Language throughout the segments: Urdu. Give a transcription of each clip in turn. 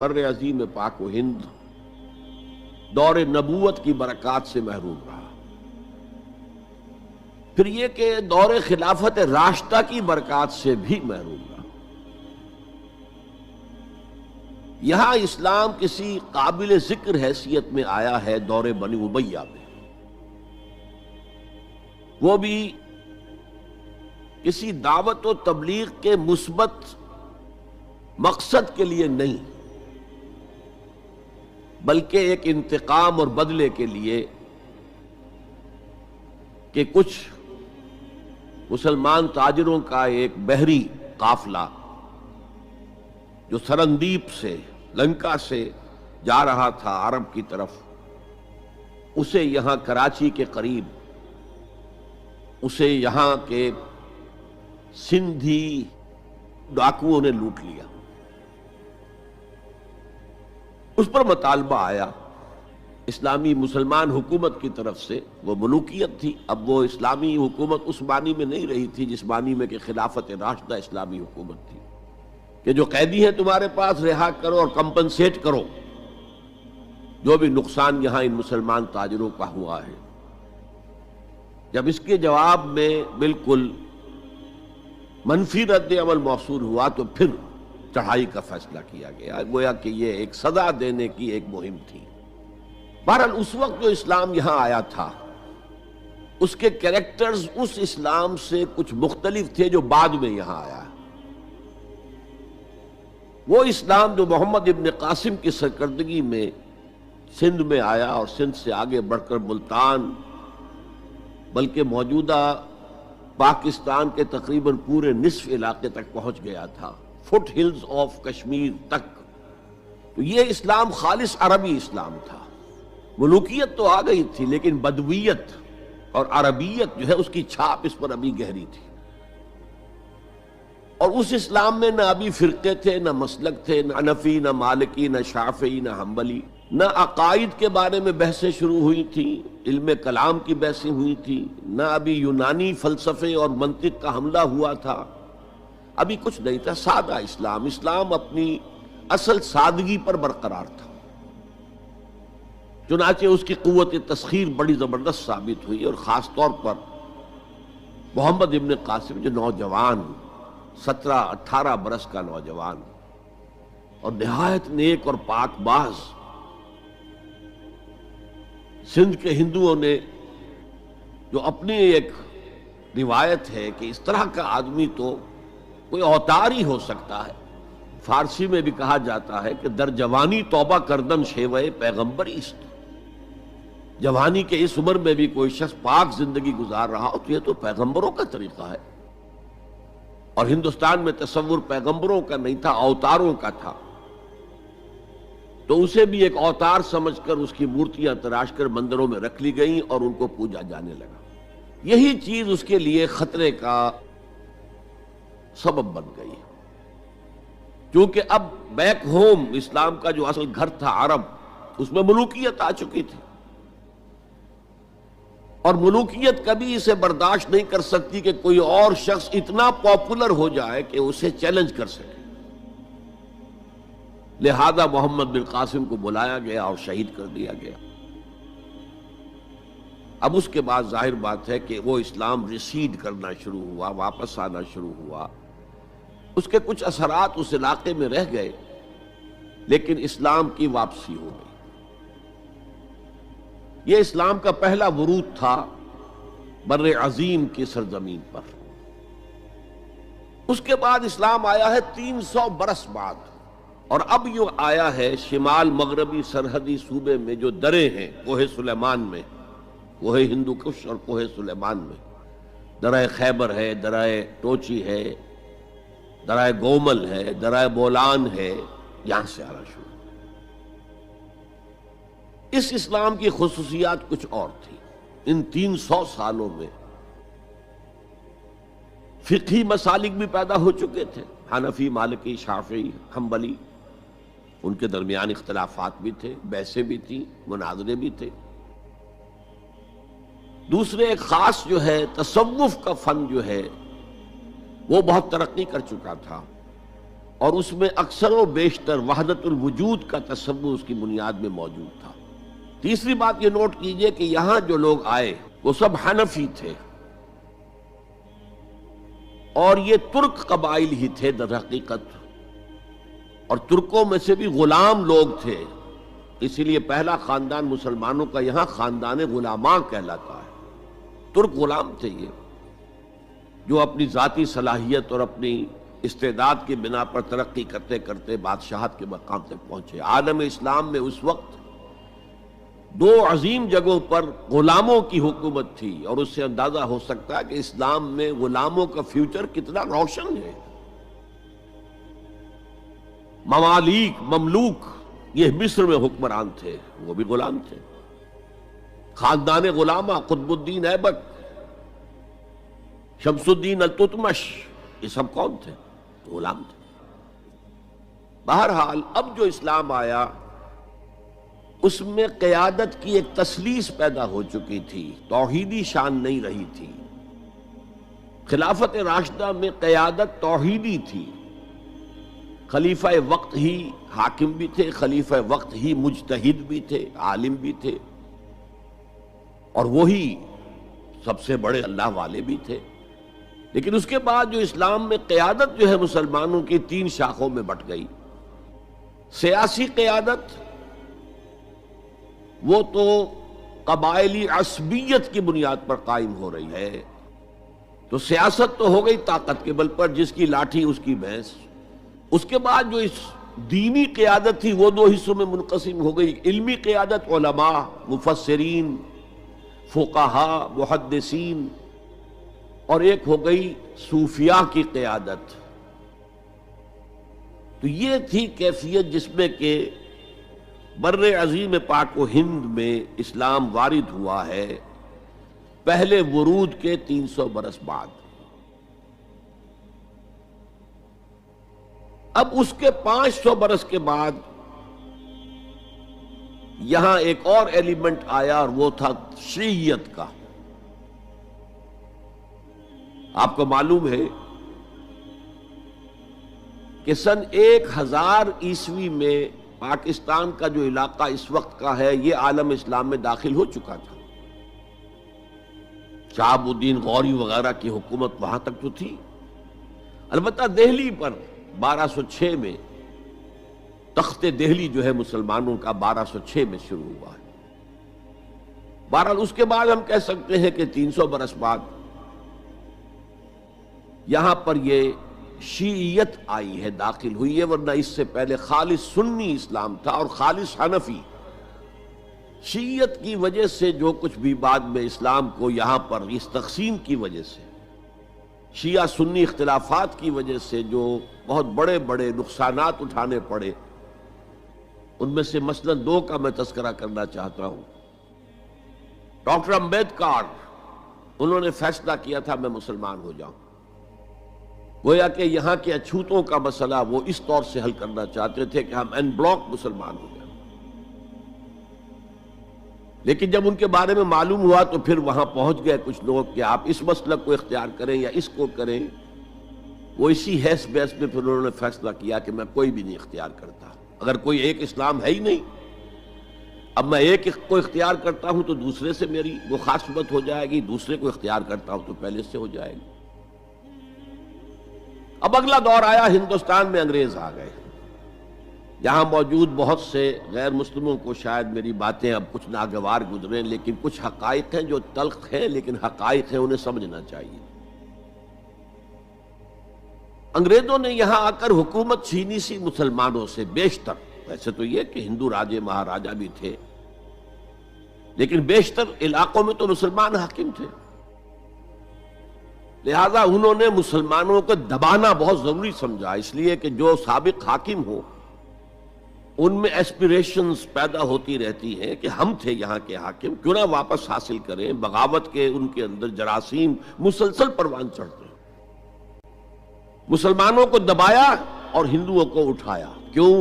بر عظیم پاک و ہند دور نبوت کی برکات سے محروم رہا۔ پھر یہ کہ دور خلافت راشدہ کی برکات سے بھی محروم رہا۔ یہاں اسلام کسی قابل ذکر حیثیت میں آیا ہے دور بنی امیہ میں، وہ بھی کسی دعوت و تبلیغ کے مثبت مقصد کے لیے نہیں، بلکہ ایک انتقام اور بدلے کے لیے کہ کچھ مسلمان تاجروں کا ایک بحری قافلہ جو سرندیپ سے لنکا سے جا رہا تھا عرب کی طرف، اسے یہاں کراچی کے قریب اسے یہاں کے سندھی ڈاکوؤں نے لوٹ لیا۔ اس پر مطالبہ آیا اسلامی مسلمان حکومت کی طرف سے، وہ ملوکیت تھی، اب وہ اسلامی حکومت اس معنی میں نہیں رہی تھی جس معنی میں کہ خلافت راشدہ اسلامی حکومت تھی کہ جو قیدی ہیں تمہارے پاس رہا کرو اور کمپنسیٹ کرو جو بھی نقصان یہاں ان مسلمان تاجروں کا ہوا ہے۔ جب اس کے جواب میں بالکل منفی رد عمل موصول ہوا تو پھر چڑھائی کا فیصلہ کیا گیا، گویا کہ یہ ایک سزا دینے کی ایک مہم تھی۔ بہرحال اس وقت جو اسلام یہاں آیا تھا اس کے کریکٹرز اس اسلام سے کچھ مختلف تھے جو بعد میں یہاں آیا۔ وہ اسلام جو محمد ابن قاسم کی سرکردگی میں سندھ میں آیا اور سندھ سے آگے بڑھ کر ملتان بلکہ موجودہ پاکستان کے تقریباً پورے نصف علاقے تک پہنچ گیا تھا، فٹ ہلز آف کشمیر تک، تو یہ اسلام خالص عربی اسلام تھا۔ ملوکیت تو آ گئی تھی لیکن بدویت اور عربیت جو ہے اس کی چھاپ اس پر ابھی گہری تھی، اور اس اسلام میں نہ ابھی فرقے تھے، نہ مسلک تھے، نہ حنفی، نہ مالکی، نہ شافعی، نہ حنبلی، نہ عقائد کے بارے میں بحثیں شروع ہوئی تھیں، علم کلام کی بحثیں ہوئی تھیں، نہ ابھی یونانی فلسفے اور منطق کا حملہ ہوا تھا، ابھی کچھ نہیں تھا، سادہ اسلام۔ اسلام اپنی اصل سادگی پر برقرار تھا، چنانچہ اس کی قوت تسخیر بڑی زبردست ثابت ہوئی، اور خاص طور پر محمد ابن قاسم جو نوجوان 17-18 برس کا نوجوان اور نہایت نیک اور پاک باز، سندھ کے ہندوؤں نے جو اپنی ایک روایت ہے کہ اس طرح کا آدمی تو کوئی اوتار ہی ہو سکتا ہے، فارسی میں بھی کہا جاتا ہے کہ در جوانی توبہ کردن شیوہ پیغمبری است، جوانی کے اس عمر میں بھی کوئی شخص پاک زندگی گزار رہا ہو تو یہ تو پیغمبروں کا طریقہ ہے، اور ہندوستان میں تصور پیغمبروں کا نہیں تھا، اوتاروں کا تھا، تو اسے بھی ایک اوتار سمجھ کر اس کی مورتیاں تراش کر مندروں میں رکھ لی گئیں اور ان کو پوجا جانے لگا۔ یہی چیز اس کے لیے خطرے کا سبب بن گئی، کیونکہ اب بیک ہوم اسلام کا جو اصل گھر تھا عرب، اس میں ملوکیت آ چکی تھی، اور ملوکیت کبھی اسے برداشت نہیں کر سکتی کہ کوئی اور شخص اتنا پاپولر ہو جائے کہ اسے چیلنج کر سکے، لہذا محمد بن قاسم کو بلایا گیا اور شہید کر دیا گیا۔ اب اس کے بعد ظاہر بات ہے کہ وہ اسلام ریسیڈ کرنا شروع ہوا، واپس آنا شروع ہوا، اس کے کچھ اثرات اس علاقے میں رہ گئے، لیکن اسلام کی واپسی ہو گئی۔ یہ اسلام کا پہلا ورود تھا بر عظیم کی سرزمین پر۔ اس کے بعد اسلام آیا ہے 300 برس بعد، اور اب یہ آیا ہے شمال مغربی سرحدی صوبے میں جو دریں ہیں، کوہ سلیمان میں، کوہ ہندو کش اور کوہ سلیمان میں، درہ خیبر ہے، درہ ٹوچی ہے، درہ گومل ہے، درہ بولان ہے، یہاں سے آنا شروع۔ اس اسلام کی خصوصیات کچھ اور تھی۔ ان 300 سالوں میں فقہی مسالک بھی پیدا ہو چکے تھے، حنفی، مالکی، شافعی، حنبلی، ان کے درمیان اختلافات بھی تھے، بحثیں بھی تھیں، مناظرے بھی تھے۔ دوسرے ایک خاص جو ہے تصوف کا فن جو ہے وہ بہت ترقی کر چکا تھا، اور اس میں اکثر و بیشتر وحدت الوجود کا تصور اس کی بنیاد میں موجود تھا۔ تیسری بات یہ نوٹ کیجئے کہ یہاں جو لوگ آئے وہ سب حنفی تھے، اور یہ ترک قبائل ہی تھے در حقیقت، اور ترکوں میں سے بھی غلام لوگ تھے، اسی لیے پہلا خاندان مسلمانوں کا یہاں خاندان غلامان کہلاتا ہے۔ ترک غلام تھے یہ، جو اپنی ذاتی صلاحیت اور اپنی استعداد کی بنا پر ترقی کرتے کرتے بادشاہت کے مقام تک پہنچے۔ عالم اسلام میں اس وقت دو عظیم جگہوں پر غلاموں کی حکومت تھی، اور اس سے اندازہ ہو سکتا ہے کہ اسلام میں غلاموں کا فیوچر کتنا روشن ہے۔ ممالک، مملوک، یہ مصر میں حکمران تھے، وہ بھی غلام تھے۔ خاندان غلامہ، قطب الدین ایبک، شمس الدین التتمش، یہ سب کون تھے؟ غلام تھے۔ بہرحال اب جو اسلام آیا اس میں قیادت کی ایک تسلیس پیدا ہو چکی تھی، توحیدی شان نہیں رہی تھی۔ خلافت راشدہ میں قیادت توحیدی تھی، خلیفہ وقت ہی حاکم بھی تھے، خلیفہ وقت ہی مجتہد بھی تھے، عالم بھی تھے، اور وہی سب سے بڑے اللہ والے بھی تھے۔ لیکن اس کے بعد جو اسلام میں قیادت جو ہے مسلمانوں کی تین شاخوں میں بٹ گئی۔ سیاسی قیادت وہ تو قبائلی عصبیت کی بنیاد پر قائم ہو رہی ہے، تو سیاست تو ہو گئی طاقت کے بل پر، جس کی لاٹھی اس کی بھینس۔ اس کے بعد جو اس دینی قیادت تھی وہ دو حصوں میں منقسم ہو گئی، علمی قیادت علماء، مفسرین، فقہاء، محدثین، اور ایک ہو گئی صوفیاء کی قیادت۔ تو یہ تھی کیفیت جس میں کہ بر عظیم پاک و ہند میں اسلام وارد ہوا ہے پہلے ورود کے 300 برس بعد۔ اب اس کے 500 برس کے بعد یہاں ایک اور ایلیمنٹ آیا، اور وہ تھا شیعیت کا۔ آپ کو معلوم ہے کہ سن 1000 عیسوی میں پاکستان کا جو علاقہ اس وقت کا ہے یہ عالم اسلام میں داخل ہو چکا تھا۔ شہاب الدین غوری وغیرہ کی حکومت وہاں تک تو تھی، البتہ دہلی پر 1206 میں تخت دہلی جو ہے مسلمانوں کا 1206 میں شروع ہوا ہے۔ بہرحال اس کے بعد ہم کہہ سکتے ہیں کہ 300 برس بعد یہاں پر یہ شیعیت آئی ہے، داخل ہوئی ہے، ورنہ اس سے پہلے خالص سنی اسلام تھا اور خالص حنفی۔ شیعیت کی وجہ سے جو کچھ بھی بعد میں اسلام کو یہاں پر اس تقسیم کی وجہ سے، شیعہ سنی اختلافات کی وجہ سے جو بہت بڑے بڑے نقصانات اٹھانے پڑے، ان میں سے مثلا 2 کا میں تذکرہ کرنا چاہتا ہوں۔ ڈاکٹر امبیڈکر، انہوں نے فیصلہ کیا تھا میں مسلمان ہو جاؤں، گویا کہ یہاں کے اچھوتوں کا مسئلہ وہ اس طور سے حل کرنا چاہتے تھے کہ ہم این بلاک مسلمان ہو جائیں۔ لیکن جب ان کے بارے میں معلوم ہوا تو پھر وہاں پہنچ گئے کچھ لوگ کہ آپ اس مسلک کو اختیار کریں یا اس کو کریں۔ وہ اسی حیث بحث میں پھر انہوں نے فیصلہ کیا کہ میں کوئی بھی نہیں اختیار کرتا، اگر کوئی ایک اسلام ہے ہی نہیں، اب میں ایک کو اختیار کرتا ہوں تو دوسرے سے میری مخاصمت ہو جائے گی، دوسرے کو اختیار کرتا ہوں تو پہلے سے ہو جائے گی۔ اب اگلا دور آیا، ہندوستان میں انگریز آ گئے۔ یہاں موجود بہت سے غیر مسلموں کو شاید میری باتیں اب کچھ ناگوار گزریں، لیکن کچھ حقائق ہیں جو تلخ ہیں لیکن حقائق ہیں، انہیں سمجھنا چاہیے۔ انگریزوں نے یہاں آ کر حکومت چھینی سی مسلمانوں سے بیشتر، ویسے تو یہ کہ ہندو راجے مہاراجا بھی تھے، لیکن بیشتر علاقوں میں تو مسلمان حاکم تھے، لہذا انہوں نے مسلمانوں کو دبانا بہت ضروری سمجھا، اس لیے کہ جو سابق حاکم ہو ان میں ایسپیریشنز پیدا ہوتی رہتی ہیں کہ ہم تھے یہاں کے حاکم، کیوں نہ واپس حاصل کریں۔ بغاوت کے ان کے اندر جراثیم مسلسل پروان چڑھتے ہیں۔ مسلمانوں کو دبایا اور ہندوؤں کو اٹھایا، کیوں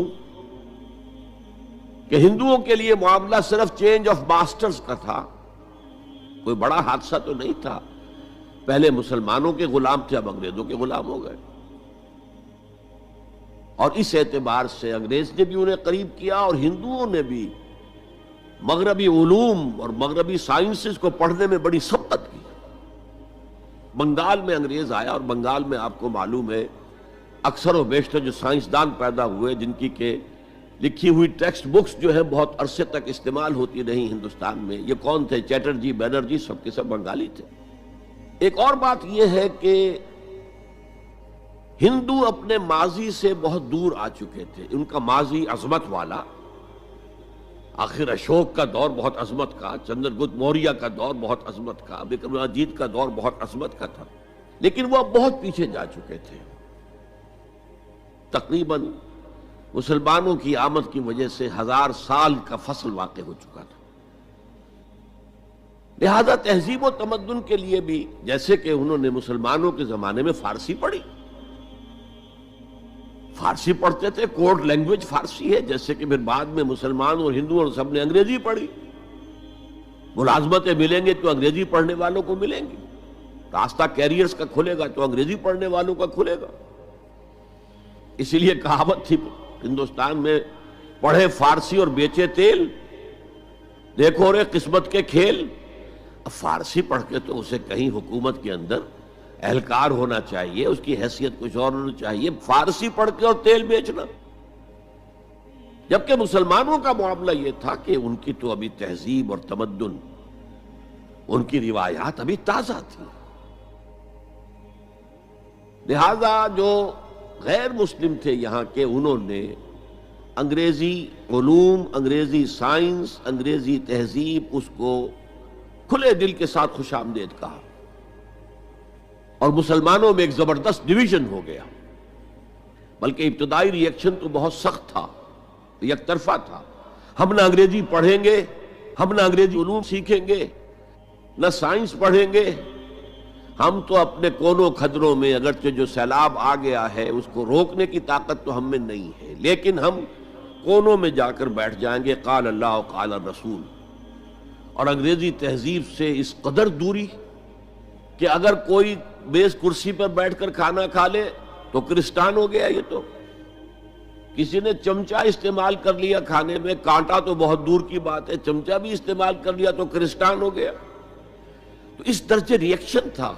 کہ ہندوؤں کے لیے معاملہ صرف چینج آف ماسٹرز کا تھا، کوئی بڑا حادثہ تو نہیں تھا۔ پہلے مسلمانوں کے غلام تھے، اب انگریزوں کے غلام ہو گئے، اور اس اعتبار سے انگریز نے بھی انہیں قریب کیا اور ہندوؤں نے بھی مغربی علوم اور مغربی سائنسز کو پڑھنے میں بڑی سبقت کی۔ بنگال میں انگریز آیا اور بنگال میں آپ کو معلوم ہے اکثر و بیشتر جو سائنسدان پیدا ہوئے جن کی کہ لکھی ہوئی ٹیکسٹ بکس جو ہے بہت عرصے تک استعمال ہوتی رہی ہندوستان میں، یہ کون تھے؟ چیٹرجی، بینرجی، سب کے سب بنگالی تھے۔ ایک اور بات یہ ہے کہ ہندو اپنے ماضی سے بہت دور آ چکے تھے، ان کا ماضی عظمت والا، آخر اشوک کا دور بہت عظمت کا، چندر گپت موریہ کا دور بہت عظمت کا، وکرمادیتیہ کا دور بہت عظمت کا تھا، لیکن وہ اب بہت پیچھے جا چکے تھے۔ تقریباً مسلمانوں کی آمد کی وجہ سے 1000 سال کا فصل واقع ہو چکا تھا۔ لہذا تہذیب و تمدن کے لیے بھی، جیسے کہ انہوں نے مسلمانوں کے زمانے میں فارسی پڑھی، فارسی پڑھتے تھے، کوڈ لینگویج فارسی ہے، جیسے کہ پھر بعد میں مسلمان اور ہندو اور سب نے انگریزی پڑھی۔ ملازمتیں ملیں گے تو انگریزی پڑھنے والوں کو ملیں گی، راستہ کیریئرز کا کھلے گا تو انگریزی پڑھنے والوں کا کھلے گا۔ اسی لیے کہاوت تھی ہندوستان میں، پڑھے فارسی اور بیچے تیل، دیکھو رے قسمت کے کھیل۔ اب فارسی پڑھ کے تو اسے کہیں حکومت کے اندر اہلکار ہونا چاہیے، اس کی حیثیت کچھ اور ہونا چاہیے، فارسی پڑھ کے اور تیل بیچنا۔ جبکہ مسلمانوں کا معاملہ یہ تھا کہ ان کی تو ابھی تہذیب اور تمدن، ان کی روایات ابھی تازہ تھی، لہذا جو غیر مسلم تھے یہاں کے، انہوں نے انگریزی علوم، انگریزی سائنس، انگریزی تہذیب، اس کو کھلے دل کے ساتھ خوش آمدید کہا، اور مسلمانوں میں ایک زبردست ڈویژن ہو گیا۔ بلکہ ابتدائی ری ایکشن تو بہت سخت تھا، یک طرفہ تھا، ہم نہ انگریزی پڑھیں گے، ہم نہ انگریزی علوم سیکھیں گے، نہ سائنس پڑھیں گے، ہم تو اپنے کونوں کھدروں میں، اگرچہ جو سیلاب آ گیا ہے اس کو روکنے کی طاقت تو ہم میں نہیں ہے، لیکن ہم کونوں میں جا کر بیٹھ جائیں گے، قال اللہ قال الرسول۔ اور انگریزی تہذیب سے اس قدر دوری کہ اگر کوئی میز کرسی پر بیٹھ کر کھانا کھا لے تو کرسٹان ہو گیا۔ یہ تو کسی نے چمچہ استعمال کر لیا کھانے میں، کانٹا تو بہت دور کی بات ہے، چمچہ بھی استعمال کر لیا تو کرسٹان ہو گیا۔ تو اس درجے ری ایکشن تھا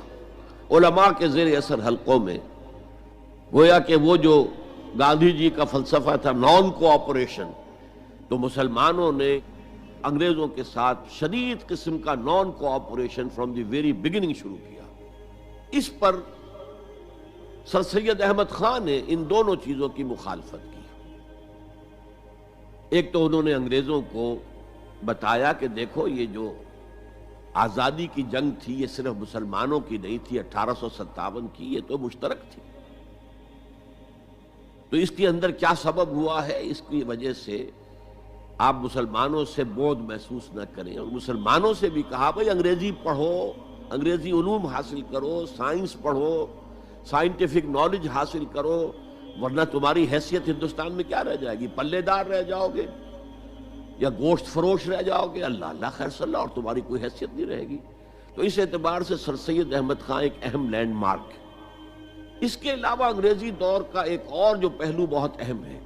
علماء کے زیر اثر حلقوں میں، گویا کہ وہ جو گاندھی جی کا فلسفہ تھا نان کوآپریشن، تو مسلمانوں نے انگریزوں کے ساتھ شدید قسم کا naan cooperation from the very beginning شروع کیا۔ اس پر سر سید احمد خان نے ان دونوں چیزوں کی مخالفت کی۔ ایک تو انہوں نے انگریزوں کو بتایا کہ دیکھو یہ جو آزادی کی جنگ تھی یہ صرف مسلمانوں کی نہیں تھی، 1857 کی، یہ تو مشترک تھی، تو اس کے اندر کیا سبب ہوا ہے، اس کی وجہ سے آپ مسلمانوں سے بودھ محسوس نہ کریں۔ اور مسلمانوں سے بھی کہا بھائی انگریزی پڑھو، انگریزی علوم حاصل کرو، سائنس پڑھو، سائنٹیفک نالج حاصل کرو، ورنہ تمہاری حیثیت ہندوستان میں کیا رہ جائے گی؟ پلے دار رہ جاؤ گے یا گوشت فروش رہ جاؤ گے، اللہ اللہ خیر صلی اللہ، اور تمہاری کوئی حیثیت نہیں رہے گی۔ تو اس اعتبار سے سر سید احمد خان ایک اہم لینڈ مارک ہے۔ اس کے علاوہ انگریزی دور کا ایک اور جو پہلو بہت اہم ہے،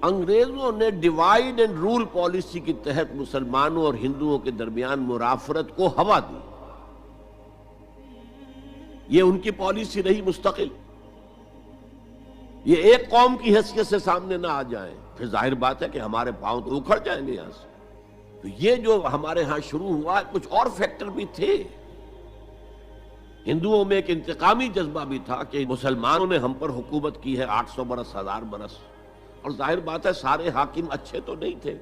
انگریزوں نے ڈیوائیڈ اینڈ رول پالیسی کے تحت مسلمانوں اور ہندوؤں کے درمیان مرافرت کو ہوا دی۔ یہ ان کی پالیسی رہی مستقل، یہ ایک قوم کی حیثیت سے سامنے نہ آ جائیں، پھر ظاہر بات ہے کہ ہمارے پاؤں تو اکھڑ جائیں گے یہاں سے۔ تو یہ جو ہمارے ہاں شروع ہوا، کچھ اور فیکٹر بھی تھے۔ ہندوؤں میں ایک انتقامی جذبہ بھی تھا کہ مسلمانوں نے ہم پر حکومت کی ہے 800 برس، 1000 برس، اور ظاہر بات ہے سارے حاکم اچھے تو نہیں تھے،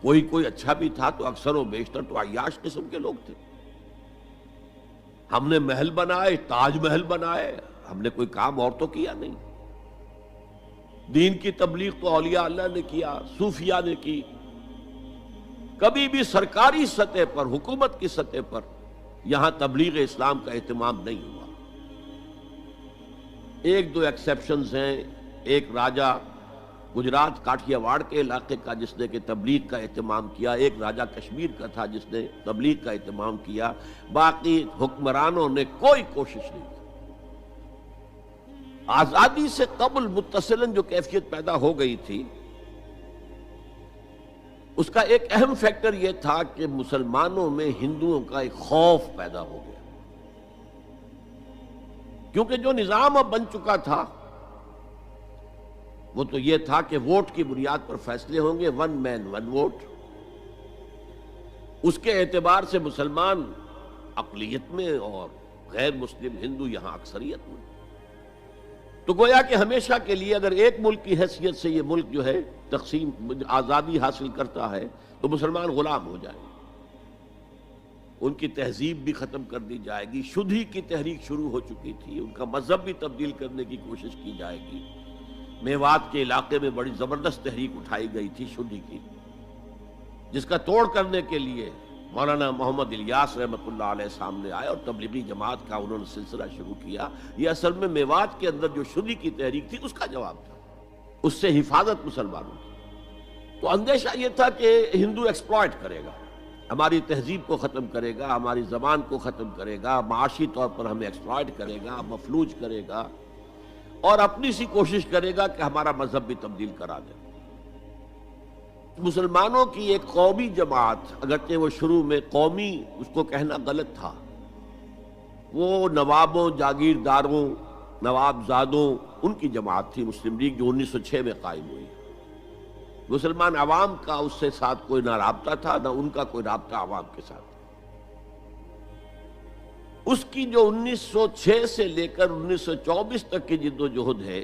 کوئی اچھا بھی تھا، تو اکثر و بیشتر تو عیاش قسم کے لوگ تھے۔ ہم نے محل بنائے، تاج محل بنائے، ہم نے کوئی کام اور تو کیا نہیں۔ دین کی تبلیغ تو اولیاء اللہ نے کیا، صوفیاء نے کی، کبھی بھی سرکاری سطح پر، حکومت کی سطح پر یہاں تبلیغ اسلام کا اہتمام نہیں ہوا۔ ایک دو ایکسیپشنز ہیں، ایک راجہ گجرات کاٹھیا واڑ کے علاقے کا جس نے کہ تبلیغ کا اہتمام کیا، ایک راجہ کشمیر کا تھا جس نے تبلیغ کا اہتمام کیا، باقی حکمرانوں نے کوئی کوشش نہیں کی۔ آزادی سے قبل متصلاً جو کیفیت پیدا ہو گئی تھی، اس کا ایک اہم فیکٹر یہ تھا کہ مسلمانوں میں ہندوؤں کا ایک خوف پیدا ہو گیا، کیونکہ جو نظام اب بن چکا تھا وہ تو یہ تھا کہ ووٹ کی بنیاد پر فیصلے ہوں گے، ون مین ون ووٹ۔ اس کے اعتبار سے مسلمان اقلیت میں اور غیر مسلم ہندو یہاں اکثریت میں، تو گویا کہ ہمیشہ کے لیے اگر ایک ملک کی حیثیت سے یہ ملک جو ہے تقسیم آزادی حاصل کرتا ہے تو مسلمان غلام ہو جائیں گے، ان کی تہذیب بھی ختم کر دی جائے گی۔ شدھی کی تحریک شروع ہو چکی تھی، ان کا مذہب بھی تبدیل کرنے کی کوشش کی جائے گی۔ میوات کے علاقے میں بڑی زبردست تحریک اٹھائی گئی تھی شدھی کی، جس کا توڑ کرنے کے لیے مولانا محمد الیاس رحمۃ اللہ علیہ سامنے آئے اور تبلیغی جماعت کا انہوں نے سلسلہ شروع کیا۔ یہ اصل میں میوات کے اندر جو شدھی کی تحریک تھی اس کا جواب تھا، اس سے حفاظت مسلمانوں کی۔ تو اندیشہ یہ تھا کہ ہندو ایکسپلائٹ کرے گا، ہماری تہذیب کو ختم کرے گا، ہماری زبان کو ختم کرے گا، معاشی طور پر ہمیں ایکسپلائٹ کرے گا، مفلوج کرے گا، اور اپنی سی کوشش کرے گا کہ ہمارا مذہب بھی تبدیل کرا دے۔ مسلمانوں کی ایک قومی جماعت، اگرچہ وہ شروع میں قومی اس کو کہنا غلط تھا، وہ نوابوں، جاگیرداروں، نواب زادوں ان کی جماعت تھی مسلم لیگ، جو 1906 میں قائم ہوئی۔ مسلمان عوام کا اس سے ساتھ کوئی نہ رابطہ تھا، نہ ان کا کوئی رابطہ عوام کے ساتھ۔ اس کی جو 1906 سے لے کر 1924 تک کی جد و جہد ہے،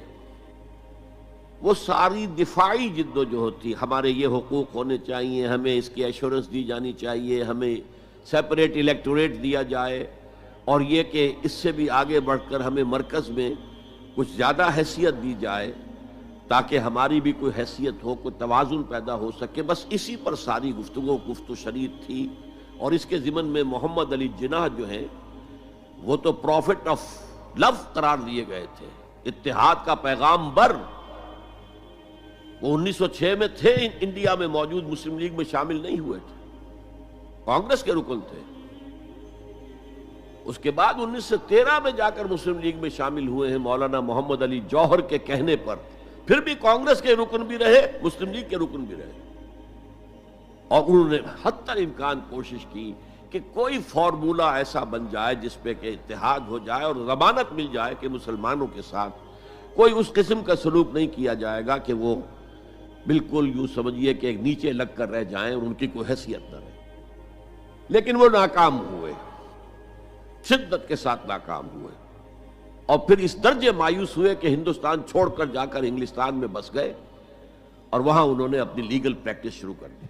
وہ ساری دفاعی جد و جہد تھی۔ ہمارے یہ حقوق ہونے چاہیے، ہمیں اس کی ایشورنس دی جانی چاہیے، ہمیں سیپریٹ الیکٹوریٹ دیا جائے، اور یہ کہ اس سے بھی آگے بڑھ کر ہمیں مرکز میں کچھ زیادہ حیثیت دی جائے تاکہ ہماری بھی کوئی حیثیت ہو، کوئی توازن پیدا ہو سکے۔ بس اسی پر ساری گفت و شنید تھی۔ اور اس کے ضمن میں محمد علی جناح جو ہیں وہ تو پروفٹ آف لو قرار دیے گئے تھے، اتحاد کا پیغام بر۔ وہ 1906 میں تھے، انڈیا میں موجود، مسلم لیگ میں شامل نہیں ہوئے تھے، کانگریس کے رکن تھے۔ اس کے بعد 1913 میں جا کر مسلم لیگ میں شامل ہوئے ہیں مولانا محمد علی جوہر کے کہنے پر، پھر بھی کانگریس کے رکن بھی رہے، مسلم لیگ کے رکن بھی رہے، اور انہوں نے حتی الامکان کوشش کی کہ کوئی فارمولہ ایسا بن جائے جس پہ کہ اتحاد ہو جائے اور ضمانت مل جائے کہ مسلمانوں کے ساتھ کوئی اس قسم کا سلوک نہیں کیا جائے گا کہ وہ بالکل یوں سمجھیے کہ ایک نیچے لگ کر رہ جائیں اور ان کی کوئی حیثیت نہ رہے۔ لیکن وہ ناکام ہوئے، شدت کے ساتھ ناکام ہوئے، اور پھر اس درجے مایوس ہوئے کہ ہندوستان چھوڑ کر جا کر انگلستان میں بس گئے، اور وہاں انہوں نے اپنی لیگل پریکٹس شروع کر دی۔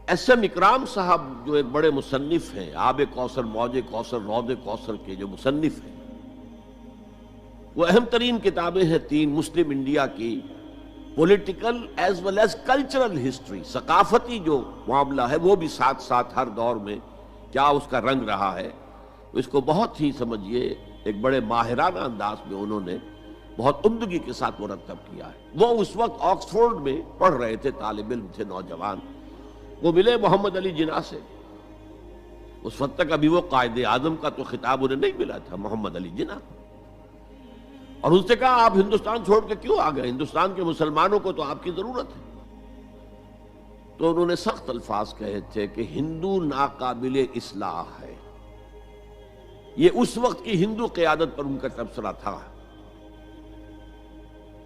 ایس ایم اکرام صاحب جو ایک بڑے مصنف ہیں، آب کوثر، موج کوثر، رود کوثر کے جو مصنف ہیں، وہ اہم ترین کتابیں ہیں تین مسلم انڈیا کی، political as well as cultural history, ثقافتی جو معاملہ ہے وہ بھی ساتھ ساتھ ہر دور میں کیا اس کا رنگ رہا ہے، اس کو بہت ہی سمجھیے ایک بڑے ماہرانہ انداز میں انہوں نے بہت عمدگی کے ساتھ مرتب کیا ہے۔ وہ اس وقت آکسفورڈ میں پڑھ رہے تھے، طالب علم تھے، نوجوان۔ وہ ملے محمد علی جناح سے، اس وقت تک ابھی وہ قائد اعظم کا تو خطاب انہیں نہیں ملا تھا، محمد علی جناح، اور ان سے کہا آپ ہندوستان چھوڑ کے کیوں آ گئے؟ ہندوستان کے مسلمانوں کو تو آپ کی ضرورت ہے۔ تو انہوں نے سخت الفاظ کہے تھے کہ ہندو ناقابل اصلاح ہے۔ یہ اس وقت کی ہندو قیادت پر ان کا تبصرہ تھا،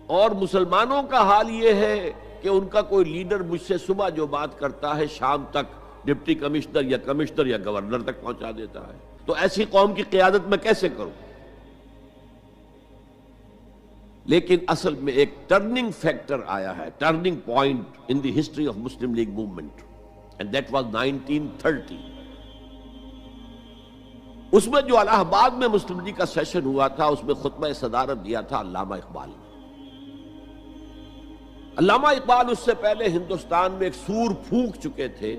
اور مسلمانوں کا حال یہ ہے کہ ان کا کوئی لیڈر مجھ سے صبح جو بات کرتا ہے شام تک ڈپٹی کمشنر یا گورنر تک پہنچا دیتا ہے، تو ایسی قوم کی قیادت میں کیسے کروں؟ لیکن اصل میں ایک ٹرننگ فیکٹر آیا ہے، turning point in the history of Muslim league movement, and that was 1930۔ اس میں جو الہ آباد میں مسلم لیگ کا سیشن ہوا تھا، اس میں خطبہ صدارت دیا تھا علامہ اقبال نے۔ علامہ اقبال اس سے پہلے ہندوستان میں ایک سور پھونک چکے تھے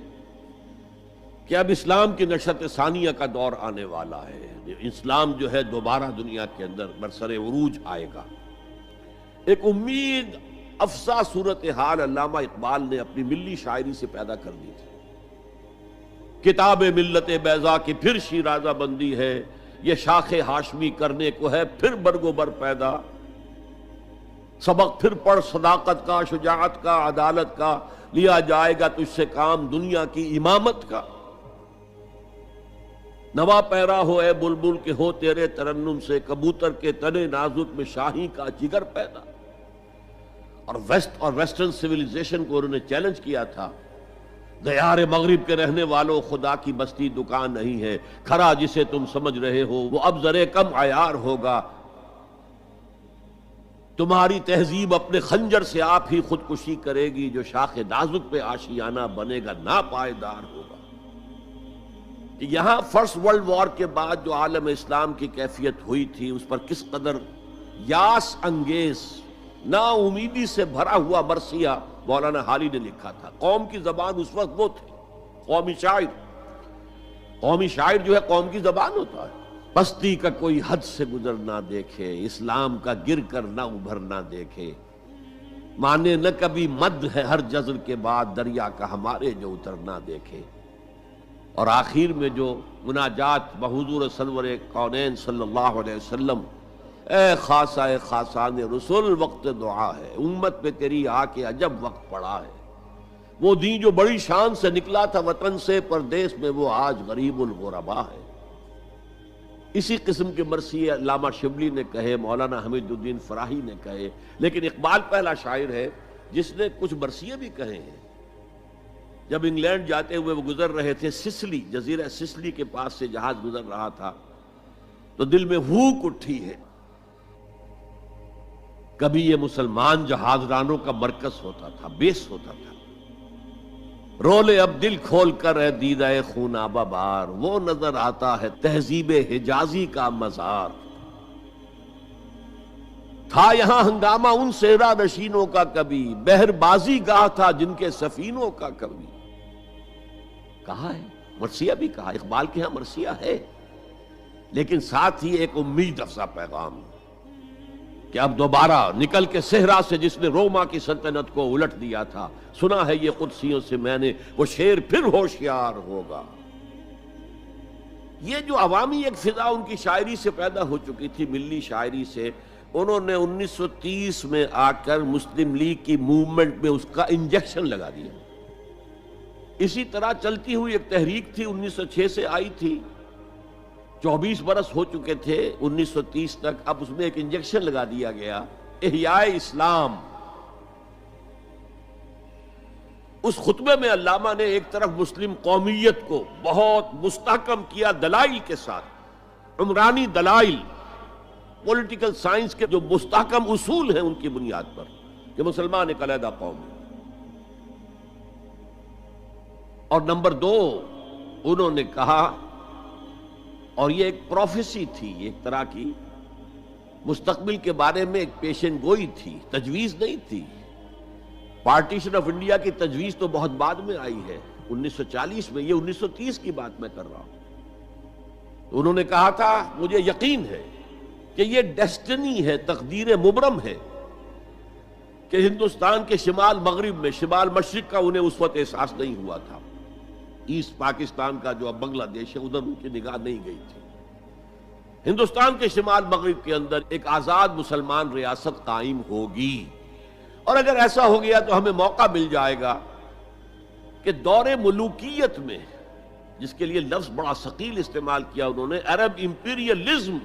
کہ اب اسلام کی نشأت ثانیہ کا دور آنے والا ہے، اسلام جو ہے دوبارہ دنیا کے اندر برسر عروج آئے گا۔ ایک امید افزا صورتحال علامہ اقبال نے اپنی ملی شاعری سے پیدا کر دی تھی۔ کتاب ملت بیضا کی پھر شیرازہ بندی ہے، یہ شاخ ہاشمی کرنے کو ہے پھر برگو بر پیدا، سبق پھر پڑھ صداقت کا، شجاعت کا، عدالت کا، لیا جائے گا تجھ سے کام دنیا کی امامت کا۔ نوا پیرا ہو اے بلبل کہ ہو تیرے ترنم سے، کبوتر کے تنے نازک میں شاہی کا جگر پیدا۔ اور ویسٹرن سویلائزیشن کو انہوں نے چیلنج کیا تھا، دیار مغرب کے رہنے والوں خدا کی بستی دکان نہیں ہے، کھرا جسے تم سمجھ رہے ہو وہ اب ذرے کم عیار ہوگا، تمہاری تہذیب اپنے خنجر سے آپ ہی خودکشی کرے گی، جو شاخ نازک پہ آشیانہ بنے گا ناپائیدار ہوگا۔ کہ یہاں فرسٹ ورلڈ وار کے بعد جو عالم اسلام کی کیفیت ہوئی تھی اس پر کس قدر یاس انگیز، نا امیدی سے بھرا ہوا مرثیہ مولانا حالی نے لکھا تھا۔ قوم کی زبان اس وقت وہ تھی، قومی شاعر۔ قومی شاعر جو ہے قوم کی زبان ہوتا ہے۔ پستی کا کوئی حد سے گزر نہ دیکھے، اسلام کا گر کر نہ ابھر نہ دیکھے، مانے نہ کبھی مد ہے ہر جزر کے بعد دریا کا ہمارے جو اتر نہ دیکھے۔ اور آخر میں جو مناجات بحضور سرور کونین صلی اللہ علیہ وسلم، اے خاصہ خاصان رسول وقت دعا ہے، امت پہ تیری آ کے عجب وقت پڑا ہے، وہ دین جو بڑی شان سے نکلا تھا وطن سے پردیس میں وہ آج غریب الغربا ہے۔ اسی قسم کے مرثیے علامہ شبلی نے کہے، مولانا حمید الدین فراہی نے کہے، لیکن اقبال پہلا شاعر ہے جس نے کچھ مرثیے بھی کہے ہیں۔ جب انگلینڈ جاتے ہوئے وہ گزر رہے تھے سسلی، جزیرہ سسلی کے پاس سے جہاز گزر رہا تھا، تو دل میں ہوک اٹھی ہے، کبھی یہ مسلمان جہاز رانوں کا مرکز ہوتا تھا، بیس ہوتا تھا، رولے اب دل کھول کر اے دیدہ خونابہ بار، وہ نظر آتا ہے تہذیب حجازی کا مزار، تھا یہاں ہنگامہ ان صحرا نشینوں کا کبھی، بحر بازی گاہ تھا جن کے سفینوں کا کبھی۔ کہا ہے مرثیہ بھی کہا، اقبال کے ہاں مرثیہ ہے، لیکن ساتھ ہی ایک امید افزا پیغام کہ اب دوبارہ نکل کے صحرا سے جس نے روما کی سلطنت کو الٹ دیا تھا، سنا ہے یہ قدسیوں سے میں نے، وہ شیر پھر ہوشیار ہوگا۔ یہ جو عوامی ایک فضا ان کی شاعری سے پیدا ہو چکی تھی، ملی شاعری سے، انہوں نے 1930 میں آ کر مسلم لیگ کی موومنٹ میں اس کا انجیکشن لگا دیا۔ اسی طرح چلتی ہوئی ایک تحریک تھی، 1906 سے آئی تھی، 24 برس ہو چکے تھے 1930 تک، اب اس میں ایک انجیکشن لگا دیا گیا، احیاء اسلام۔ اس خطبے میں علامہ نے ایک طرف مسلم قومیت کو بہت مستحکم کیا دلائل کے ساتھ، عمرانی دلائل، پولیٹیکل سائنس کے جو مستحکم اصول ہیں ان کی بنیاد پر کہ مسلمان ایک علیحدہ قوم ہے، اور نمبر 2 انہوں نے کہا، اور یہ ایک پروفیسی تھی، ایک طرح کی مستقبل کے بارے میں ایک پیشن گوئی تھی، تجویز نہیں تھی۔ پارٹیشن آف انڈیا کی تجویز تو بہت بعد میں آئی ہے، 1940 میں، یہ 1930 کی بات میں کر رہا ہوں۔ تو انہوں نے کہا تھا مجھے یقین ہے کہ یہ ڈیسٹنی ہے، تقدیر مبرم ہے کہ ہندوستان کے شمال مغرب میں، شمال مشرق کا انہیں اس وقت احساس نہیں ہوا تھا، ایسٹ پاکستان کا جو اب بنگلہ دیش ہے ادھر ان کی نگاہ نہیں گئی تھی، ہندوستان کے شمال مغرب کے اندر ایک آزاد مسلمان ریاست قائم ہوگی، اور اگر ایسا ہو گیا تو ہمیں موقع مل جائے گا کہ دور ملوکیت میں، جس کے لیے لفظ بڑا ثقیل استعمال کیا انہوں نے، عرب امپیریلزم،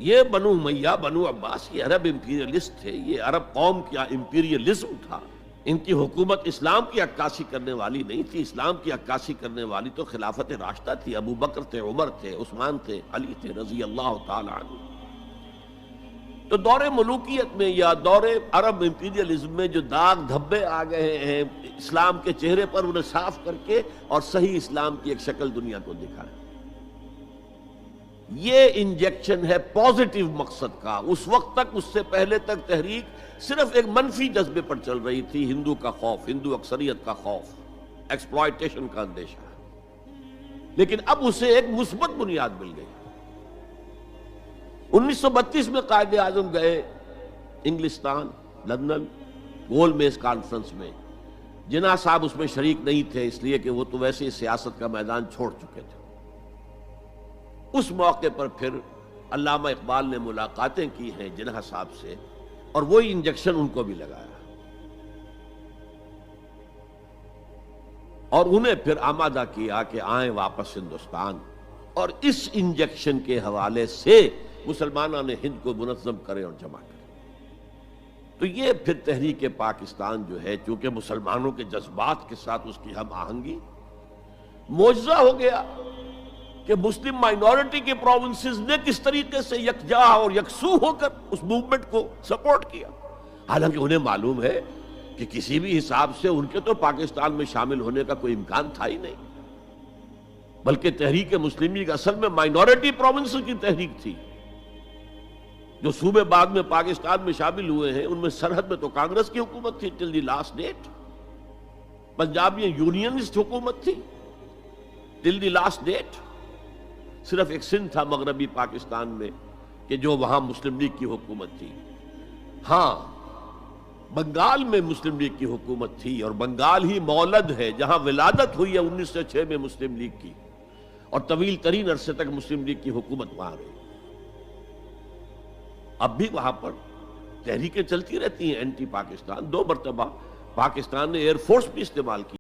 یہ بنو امیہ بنو عباس یہ عرب امپیریلسٹ تھے، یہ عرب قوم کا امپیریلزم تھا، ان کی حکومت اسلام کی عکاسی کرنے والی نہیں تھی، اسلام کی عکاسی کرنے والی تو خلافت راشدہ تھی، ابو بکر تھے، عمر تھے، عثمان تھے، علی تھے رضی اللہ تعالی عنہ۔ تو دور ملوکیت میں یا دور عرب امپیریلزم میں جو داغ دھبے آ گئے ہیں اسلام کے چہرے پر، انہیں صاف کر کے اور صحیح اسلام کی ایک شکل دنیا کو دکھائیں، یہ انجیکشن ہے پازیٹیو مقصد کا۔ اس وقت تک، اس سے پہلے تک تحریک صرف ایک منفی جذبے پر چل رہی تھی، ہندو کا خوف، ہندو اکثریت کا خوف، ایکسپلائٹیشن کا اندیشہ، لیکن اب اسے ایک مثبت بنیاد مل گئی۔ 1932 میں قائد اعظم گئے انگلستان، لندن، گول میز کانفرنس میں، جناح صاحب اس میں شریک نہیں تھے، اس لیے کہ وہ تو ویسے سیاست کا میدان چھوڑ چکے تھے۔ اس موقع پر پھر علامہ اقبال نے ملاقاتیں کی ہیں جناح صاحب سے، اور وہی انجیکشن ان کو بھی لگایا اور انہیں پھر آمادہ کیا کہ آئیں واپس ہندوستان، اور اس انجیکشن کے حوالے سے مسلمانوں نے ہند کو منظم کرے اور جمع کرے۔ تو یہ پھر تحریک پاکستان جو ہے، چونکہ مسلمانوں کے جذبات کے ساتھ اس کی ہم آہنگی، معجزہ ہو گیا کہ مسلم مائنورٹی کے پروونسز نے کس طریقے سے یکجا اور یکسو ہو کر اس موومنٹ کو سپورٹ کیا، حالانکہ انہیں معلوم ہے کہ کسی بھی حساب سے ان کے تو پاکستان میں شامل ہونے کا کوئی امکان تھا ہی نہیں، بلکہ تحریک مسلم لیگ اصل میں مائنورٹی پروونسز کی تحریک تھی۔ جو صوبے بعد میں پاکستان میں شامل ہوئے ہیں ان میں سرحد میں تو کانگریس کی حکومت تھی ٹل دی لاسٹ ڈیٹ، پنجاب میں یونینسٹ حکومت تھی ٹل دی لاسٹ ڈیٹ، صرف ایک سندھ تھا مغربی پاکستان میں کہ جو وہاں مسلم لیگ کی حکومت تھی۔ ہاں، بنگال میں مسلم لیگ کی حکومت تھی، اور بنگال ہی مولد ہے جہاں ولادت ہوئی ہے 1906 میں مسلم لیگ کی، اور طویل ترین عرصے تک مسلم لیگ کی حکومت وہاں رہی۔ اب بھی وہاں پر تحریکیں چلتی رہتی ہیں اینٹی پاکستان، 2 مرتبہ پاکستان نے ایئر فورس بھی استعمال کی۔